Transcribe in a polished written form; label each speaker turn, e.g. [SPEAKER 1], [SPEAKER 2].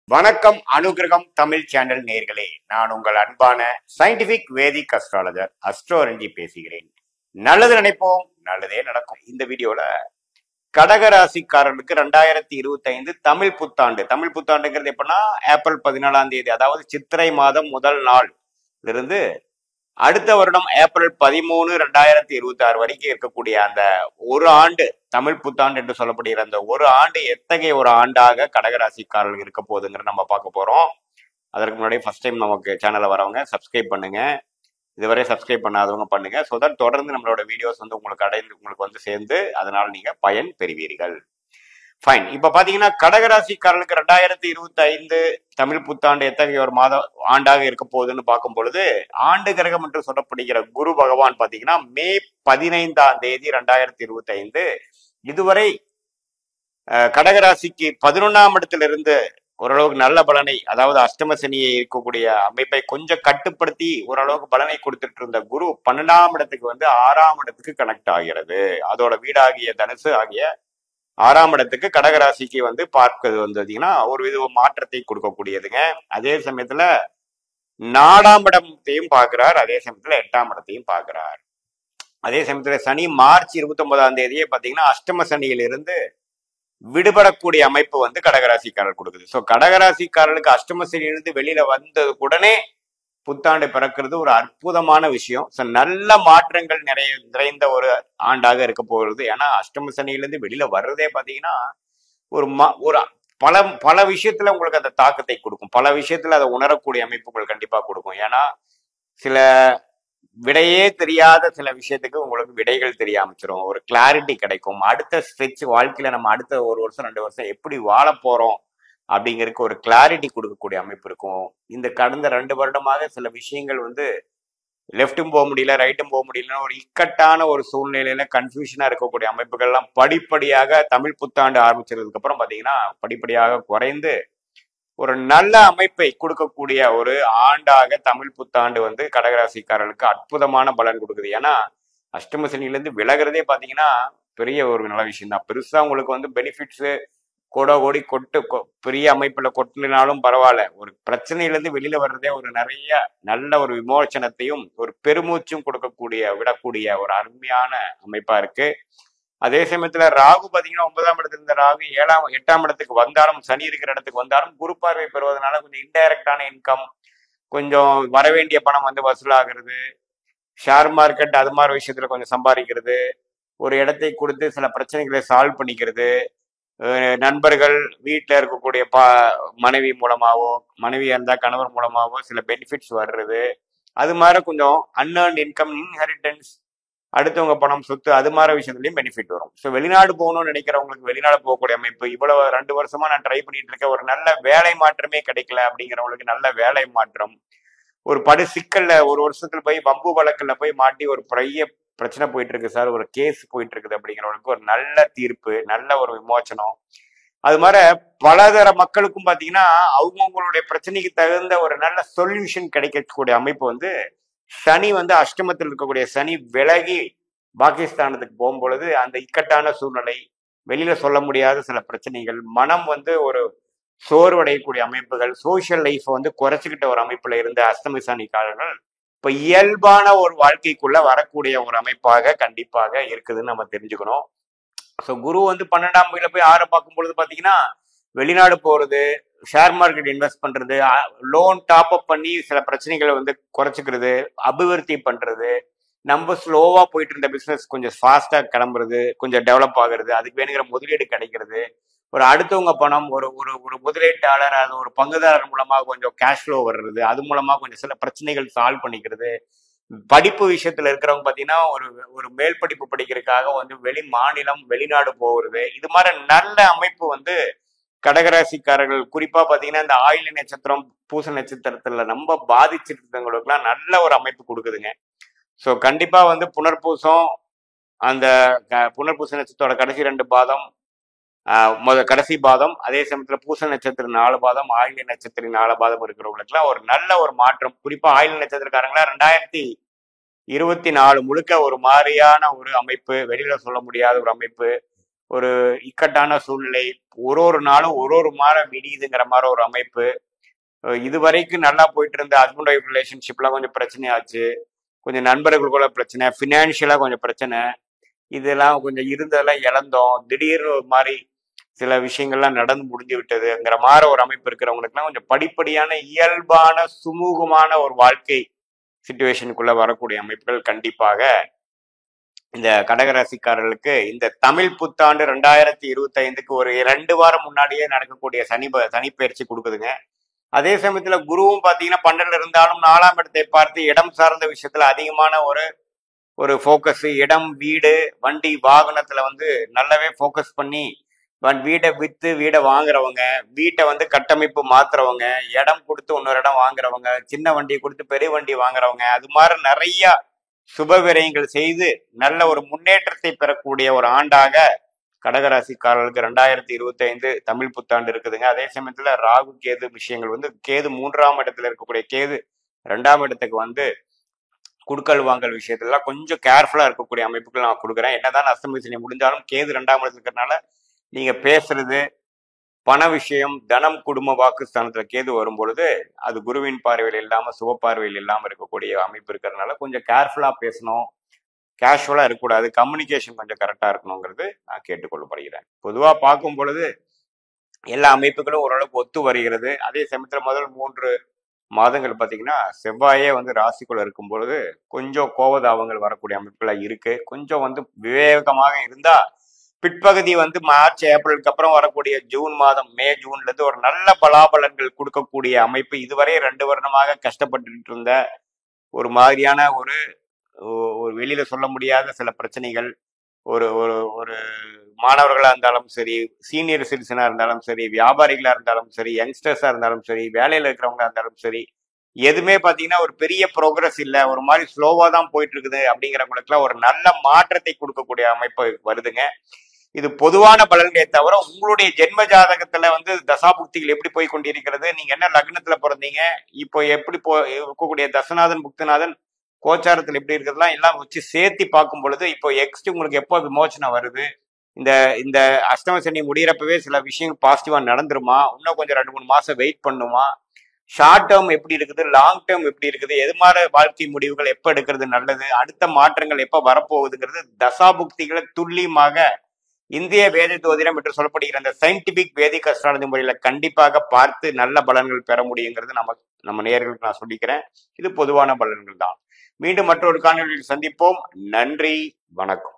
[SPEAKER 1] வணக்கம் அனுகிரகம் தமிழ் சேனல் நேர்களே, நான் உங்கள் அன்பான சயின்டிபிக் வேதிக் அஸ்ட்ராலஜர் அஸ்ட்ரோரஞ்சி பேசுகிறேன். நல்லது நினைப்போம், நல்லதே நடக்கும். இந்த வீடியோல கடகராசிக்காரர்களுக்கு 2025 தமிழ் புத்தாண்டு. தமிழ் புத்தாண்டுங்கிறது எப்படின்னா ஏப்ரல் 14ஆம் தேதி, அதாவது சித்திரை மாதம் முதல் நாள் இருந்து அடுத்த வருடம் ஏப்ரல் 13, 2026 வரைக்கும் இருக்கக்கூடிய அந்த ஒரு ஆண்டு தமிழ் புத்தாண்டு என்று சொல்லப்படுகிற அந்த ஒரு ஆண்டு எத்தகைய ஒரு ஆண்டாக கடகராசிக்காரர்கள் இருக்க போகுதுங்கிற நம்ம பார்க்க போறோம். அதற்கு முன்னாடி ஃபர்ஸ்ட் டைம் நமக்கு சேனலை வரவங்க சப்ஸ்கிரைப் பண்ணுங்க. இதுவரை சப்ஸ்கிரைப் பண்ணாதவங்க பண்ணுங்க. ஸோ தட் தொடர்ந்து நம்மளோட வீடியோஸ் வந்து உங்களுக்கு வந்து சேர்ந்து அதனால நீங்க பயன் பெறுவீர்கள். ஃபைன். இப்ப பாத்தீங்கன்னா கடகராசிக்காரர்களுக்கு 2025 தமிழ் புத்தாண்டு எத்தகைய ஒரு ஆண்டாக இருக்க போகுதுன்னு பார்க்கும் பொழுது, ஆண்டு கிரகம் என்று சொல்லப்படுகிற குரு பகவான் பாத்தீங்கன்னா மே 15ஆம் தேதி 2025 இதுவரை கடகராசிக்கு 11ஆம் இடத்திலிருந்து ஓரளவுக்கு நல்ல பலனை, அதாவது அஷ்டம சனியை இருக்கக்கூடிய அமைப்பை கொஞ்சம் கட்டுப்படுத்தி ஓரளவுக்கு பலனை கொடுத்துட்டு இருந்த குரு 12ஆம் இடத்துக்கு வந்து 6ஆம் இடத்துக்கு கனெக்ட் ஆகிறது. அதோட வீடாகிய தனுசு ஆகிய 6ஆம் இடத்துக்கு கடகராசிக்கு வந்து பார்க்கிறது வந்து பார்த்தீங்கன்னா ஒரு வித மாற்றத்தை கொடுக்கக்கூடியதுங்க. அதே சமயத்துல 4ஆம் இடத்தையும் பார்க்கிறார், அதே சமயத்துல 8ஆம் இடத்தையும் பார்க்கிறார். அதே சமயத்துல சனி மார்ச் 29ஆம் தேதியே பாத்தீங்கன்னா அஷ்டம சனியிலிருந்து விடுபடக்கூடிய அமைப்பு வந்து கடகராசிக்காரர் கொடுக்குது. ஸோ கடகராசிக்காரர்களுக்கு அஷ்டம சனியிலிருந்து வெளியில வந்தது உடனே புத்தாண்டு பிறக்கிறது ஒரு அற்புதமான விஷயம். ஸோ நல்ல மாற்றங்கள் நிறைந்த ஒரு ஆண்டாக இருக்க போகிறது. ஏன்னா அஷ்டம சனியிலிருந்து வெளியில வர்றதே பாத்தீங்கன்னா ஒரு பல விஷயத்துல உங்களுக்கு அந்த தாக்கத்தை கொடுக்கும். பல விஷயத்துல அதை உணரக்கூடிய அமைப்புகள் கண்டிப்பா கொடுக்கும். ஏன்னா சில விடையே தெரியாத சில விஷயத்துக்கு உங்களுக்கு விடைகள் தெரிய ஆரம்பிச்சிடும். ஒரு கிளாரிட்டி கிடைக்கும். அடுத்த ஸ்ட்ரெச் வாழ்க்கையில நம்ம அடுத்த 1 வருஷம் 2 வருஷம் எப்படி வாழ போறோம் அப்படிங்கிறதுக்கு ஒரு கிளாரிட்டி கொடுக்கக்கூடிய அமைப்பு இருக்கும். இந்த கடந்த 2 வருடமாக சில விஷயங்கள் வந்து லெஃப்டும் போக முடியல, ரைட்டும் போக முடியல, ஒரு இக்கட்டான ஒரு சூழ்நிலையில கன்ஃபியூஷனா இருக்கக்கூடிய அமைப்புகள்லாம் படிப்படியாக தமிழ் புத்தாண்டு ஆரம்பிச்சதுக்கு அப்புறம் பாத்தீங்கன்னா படிப்படியாக குறைந்து ஒரு நல்ல அமைப்பை கொடுக்கக்கூடிய ஒரு ஆண்டாக தமிழ் புத்தாண்டு வந்து கடகராசிக்காரர்களுக்கு அற்புதமான பலன் கொடுக்குது. ஏன்னா அஷ்டம சனியிலிருந்து விலகிறதே பாத்தீங்கன்னா பெரிய ஒரு நல்ல விஷயம் தான். பெருசா உங்களுக்கு வந்து பெனிஃபிட்ஸ் கோடி பெரிய அமைப்புல கொட்டினாலும் பரவாயில்ல, ஒரு பிரச்சனையிலிருந்து வெளியில வர்றதே ஒரு நிறைய நல்ல ஒரு விமோச்சனத்தையும் ஒரு பெருமூச்சும் விடக்கூடிய ஒரு அருமையான அமைப்பா இருக்கு. அதே சமயத்துல ராகு பாத்தீங்கன்னா 9ஆம் இடத்துல இருந்த ராகு 8ஆம் இடத்துக்கு வந்தாலும், சனி இருக்கிற இடத்துக்கு வந்தாலும் குரு பார்வை பெறுவதனால கொஞ்சம் இன்டைரக்டான இன்கம், கொஞ்சம் வரவேண்டிய பணம் வந்து வசூலாகிறது, ஷேர் மார்க்கெட் அது மாதிரி விஷயத்துல கொஞ்சம் சம்பாதிக்கிறது, ஒரு இடத்தை கொடுத்து சில பிரச்சனைகளை சால்வ் பண்ணிக்கிறது, நண்பர்கள் வீட்டில் இருக்கக்கூடிய மனைவி மூலமாவோ, மனைவியா இருந்தா கணவர் மூலமாவோ சில பெனிஃபிட்ஸ் வர்றது, அது மாதிரி கொஞ்சம் அன்ஏர்ன்ட் இன்கம், இன்ஹெரிட்டன்ஸ், அடுத்தவங்க பணம், சொத்து, அது மாதிரி விஷயத்துலயும் பெனிஃபிட் வரும். ஸோ வெளிநாடு போகணும்னு நினைக்கிறவங்களுக்கு வெளிநாடு போகக்கூடிய அமைப்பு, இவ்வளவு 2 வருஷமா நான் ட்ரை பண்ணிட்டு இருக்க ஒரு நல்ல வேலை மாற்றமே கிடைக்கல அப்படிங்கிறவங்களுக்கு நல்ல வேலை மாற்றம், ஒரு சிக்கல்ல 1 வருஷத்துல போய் வம்பு வழக்குல போய் மாட்டி ஒரு பெரிய பிரச்சனை போயிட்டு இருக்கு சார், ஒரு கேஸ் போயிட்டு இருக்குது அப்படிங்கிறவங்களுக்கு ஒரு நல்ல தீர்ப்பு, நல்ல ஒரு விமோச்சனம். அது மாதிரி பலதர மக்களுக்கும் பாத்தீங்கன்னா அவங்கவுங்களுடைய பிரச்சனைக்கு தகுந்த ஒரு நல்ல சொல்யூஷன் கிடைக்கக்கூடிய அமைப்பு வந்து சனி வந்து அஷ்டமத்தில் இருக்கக்கூடிய சனி விலகி பாகிஸ்தானத்துக்கு போகும்பொழுது அந்த இக்கட்டான சூழ்நிலை, வெளியில சொல்ல முடியாத சில பிரச்சனைகள், மனம் வந்து ஒரு சோர்வடையக்கூடிய அமைப்புகள், சோசியல் லைஃப் வந்து குறைச்சிக்கிட்ட ஒரு அமைப்புல இருந்த அஷ்டமி சனிக்காரர்கள் இப்ப இயல்பான ஒரு வாழ்க்கைக்குள்ள வரக்கூடிய ஒரு அமைப்பாக கண்டிப்பாக இருக்குதுன்னு நம்ம தெரிஞ்சுக்கணும். ஸோ குரு வந்து 12ஆம் வீட்டுல போய் 6 பார்க்கும் பொழுது பாத்தீங்கன்னா வெளிநாடு போறது, ஷேர் மார்க்கெட் இன்வெஸ்ட் பண்றது, லோன் டாப் அப் பண்ணி சில பிரச்சனைகளை வந்து குறைச்சிக்கிறது, அபிவிருத்தி பண்றது, நம்ம ஸ்லோவா போயிட்டு இருந்த பிசினஸ் கொஞ்சம் ஃபாஸ்டா கிளம்புறது, கொஞ்சம் டெவலப் ஆகுறது, அதுக்கு வேணுங்கிற முதலீடு கிடைக்கிறது, ஒரு அடுத்தவங்க பணம், ஒரு ஒரு ஒரு முதலீட்டாளர், அது ஒரு பங்குதாரர் மூலமா கொஞ்சம் கேஷ் ஃப்ளோ வர்றது, அது மூலமா கொஞ்சம் சில பிரச்சனைகள் சால்வ் பண்ணிக்கிறது. படிப்பு விஷயத்துல இருக்கிறவங்க பாத்தீங்கன்னா ஒரு ஒரு மேல் படிப்பு படிக்கிறதுக்காக வந்து வெளி மாநிலம் வெளிநாடு போகிறது, இது மாதிரி நல்ல அமைப்பு வந்து கடகராசிக்காரர்கள் குறிப்பா பாத்தீங்கன்னா இந்த ஆயில்ய நட்சத்திரம் பூச நட்சத்திரத்துல ரொம்ப பாதிச்சிட்டு இருக்கவங்களுக்குலாம் நல்ல ஒரு அமைப்பு கொடுக்குதுங்க. ஸோ கண்டிப்பா வந்து புனர்பூசம், அந்த புனர்பூச நட்சத்திரோட கடைசி 2 பாதம், கடைசி பாதம், அதே சமயத்துல பூச நட்சத்திரம் 4 பாதம், ஆயில்ய நட்சத்திரம் 4 பாதம் இருக்கிறவங்களுக்குலாம் ஒரு நல்ல ஒரு மாற்றம். குறிப்பா ஆயில்ய நட்சத்திரக்காரங்களா 2024 முழுக்க ஒரு மாதிரியான ஒரு அமைப்பு, வெளியில சொல்ல முடியாத ஒரு அமைப்பு, ஒரு இக்கட்டான சூழ்நிலை, ஒரு ஒரு நாளும் ஒரு ஒரு மாதம் விடியுதுங்கிற மாதிரி ஒரு அமைப்பு. இதுவரைக்கும் நல்லா போயிட்டு இருந்த ஹஸ்பண்ட் ஒய்ஃப் ரிலேஷன்ஷிப்லாம் கொஞ்சம் பிரச்சனையாச்சு. கொஞ்சம் நண்பர்களுக்குள்ள பிரச்சனை, ஃபினான்ஷியலா கொஞ்சம் பிரச்சனை. இதெல்லாம் கொஞ்சம் இருந்ததெல்லாம் இழந்தோம். திடீர்னு ஒரு மாதிரி சில விஷயங்கள்லாம் நடந்து முடிஞ்சு விட்டதுங்கிற மாதிரி ஒரு அமைப்பு இருக்கிறவங்களுக்குலாம் கொஞ்சம் படிப்படியான இயல்பான சுமூகமான ஒரு வாழ்க்கை சிச்சுவேஷனுக்குள்ள வரக்கூடிய அமைப்புகள் கண்டிப்பாக இந்த கடகராசிக்காரர்களுக்கு இந்த தமிழ் புத்தாண்டு 2025க்கு ஒரு 2 வாரம் முன்னாடியே நடக்கக்கூடிய சனிப்பெயர்ச்சி கொடுக்குதுங்க. அதே சமயத்துல குருவும் பாத்தீங்கன்னா 12 இருந்தாலும் 4ஆம் இடத்தை பார்த்து இடம் சார்ந்த விஷயத்துல அதிகமான ஒரு ஃபோக்கஸ், இடம், வீடு, வண்டி, வாகனத்துல வந்து நல்லாவே ஃபோக்கஸ் பண்ணி வீடை வித்து வீடை வாங்குறவங்க, வீட்டை வந்து கட்டமைப்பு மாத்துறவங்க, இடம் கொடுத்து இன்னொரு இடம் வாங்குறவங்க, சின்ன வண்டியை கொடுத்து பெரிய வண்டி வாங்குறவங்க, அது மாதிரி நிறைய சுப விரயங்கள் செய்து நல்ல ஒரு முன்னேற்றத்தை பெறக்கூடிய ஒரு ஆண்டாக கடகராசிக்காரர்களுக்கு 2025 தமிழ் புத்தாண்டு இருக்குதுங்க. அதே சமயத்துல ராகு கேது விஷயங்கள் வந்து கேது 3ஆம் இடத்துல இருக்கக்கூடிய கேது 2ஆம் இடத்துக்கு வந்து குடுக்கல் வாங்கல் விஷயத்துல கொஞ்சம் கேர்ஃபுல்லா இருக்கக்கூடிய அமைப்புகள் நான் கொடுக்குறேன். என்னதான் அஷ்டமி சனி முடிஞ்சாலும் கேது 2ஆம் இடத்துல இருக்கிறதுனால நீங்க பேசுறது, பண விஷயம், தனம், குடும்ப, வாக்குஸ்தானத்துல கேது வரும் பொழுது அது குருவின் பார்வையில் இல்லாம சுப பார்வையில் இல்லாம இருக்கக்கூடிய அமைப்பு இருக்கிறதுனால கொஞ்சம் கேர்ஃபுல்லா பேசணும், கேஷுவலா இருக்கக்கூடாது, கம்யூனிகேஷன் கொஞ்சம் கரெக்டா இருக்கணுங்கிறது நான் கேட்டுக்கொள்ளப்படுகிறேன். பொதுவா பார்க்கும் பொழுது எல்லா அமைப்புகளும் ஓரளவுக்கு ஒத்து வருகிறது. அதே சமயத்துல முதல் 3 மாதங்கள் பார்த்தீங்கன்னா செவ்வாயே வந்து ராசிக்குள்ள இருக்கும் பொழுது கொஞ்சம் கோபதாபங்கள் வரக்கூடிய அமைப்புகளா இருக்கு. கொஞ்சம் வந்து விவேகமாக இருந்தா பிற்பகுதி வந்து மார்ச் ஏப்ரலுக்கு அப்புறம் வரக்கூடிய ஜூன் மாதம், மே ஜூன்ல இருந்து ஒரு நல்ல பலாபலன்கள் கொடுக்கக்கூடிய அமைப்பு. இதுவரை 2 வருடமாக கஷ்டப்பட்டு இருந்த ஒரு மாதிரியான ஒரு வெளியில சொல்ல முடியாத சில பிரச்சனைகள், ஒரு ஒரு ஒரு மாணவர்களா இருந்தாலும் சரி, சீனியர் சிட்டிசனா இருந்தாலும் சரி, வியாபாரிகளா இருந்தாலும் சரி, யங்ஸ்டர்ஸா இருந்தாலும் சரி, வேலையில இருக்கிறவங்களா இருந்தாலும் சரி, எதுவுமே பாத்தீங்கன்னா ஒரு பெரிய ப்ரோக்ரஸ் இல்லை, ஒரு மாதிரி ஸ்லோவா தான் போயிட்டு இருக்குது அப்படிங்கிறவங்களுக்குலாம் ஒரு நல்ல மாற்றத்தை கொடுக்கக்கூடிய அமைப்பு வருதுங்க. இது பொதுவான பலன்களே தவிர உங்களுடைய ஜென்ம ஜாதகத்துல வந்து தசாபுக்திகள் எப்படி போய் கொண்டிருக்கிறது, நீங்க என்ன லக்னத்துல பிறந்தீங்க, இப்போ எப்படி இருக்கக்கூடிய தசநாதன் புக்திநாதன் கோச்சாரத்தில் எப்படி இருக்கிறதுலாம் எல்லாம் வச்சு சேர்த்து பார்க்கும் பொழுது இப்போ எக்ஸ்ட் உங்களுக்கு எப்போ விமோச்சனம் வருது, இந்த இந்த அஷ்டம சனி முடிகிறப்பவே சில விஷயங்கள் பாசிட்டிவா நடந்துருமா, இன்னும் கொஞ்சம் 2-3 மாசம் வெயிட் பண்ணுமா, ஷார்ட் டேர்ம் எப்படி இருக்குது, லாங் டேர்ம் எப்படி இருக்குது, எது மாதிரி வாழ்க்கை முடிவுகள் எப்போ எடுக்கிறது நல்லது, அடுத்த மாற்றங்கள் எப்போ வரப்போகுதுங்கிறது தசாபுக்திகளை துல்லியமாக இந்திய வேத ஜோதிடம் என்று சொல்லப்படுகிற அந்த சயின்டிபிக் வேதிக் அஸ்ட்ராலஜி முறையில கண்டிப்பாக பார்த்து நல்ல பலன்கள் பெற முடியுங்கிறது நம்ம நேயர்களுக்கு நான் சொல்லிக்கிறேன். இது பொதுவான பலன்கள் தான். மீண்டும் மற்றொரு காணொலியில் சந்திப்போம். நன்றி, வணக்கம்.